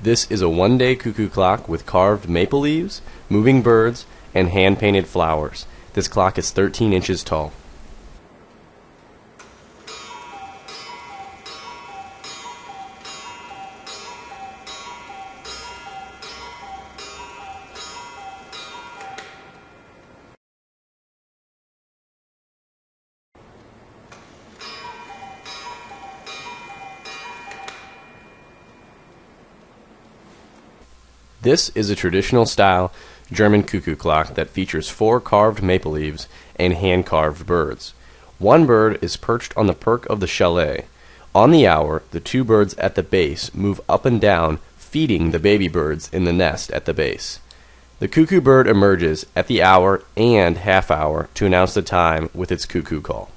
This is a one-day cuckoo clock with carved maple leaves, moving birds, and hand-painted flowers. This clock is 13 inches tall. This is a traditional style German cuckoo clock that features 4 carved maple leaves and hand-carved birds. One bird is perched on the perk of the chalet. On the hour, the 2 birds at the base move up and down, feeding the baby birds in the nest at the base. The cuckoo bird emerges at the hour and half hour to announce the time with its cuckoo call.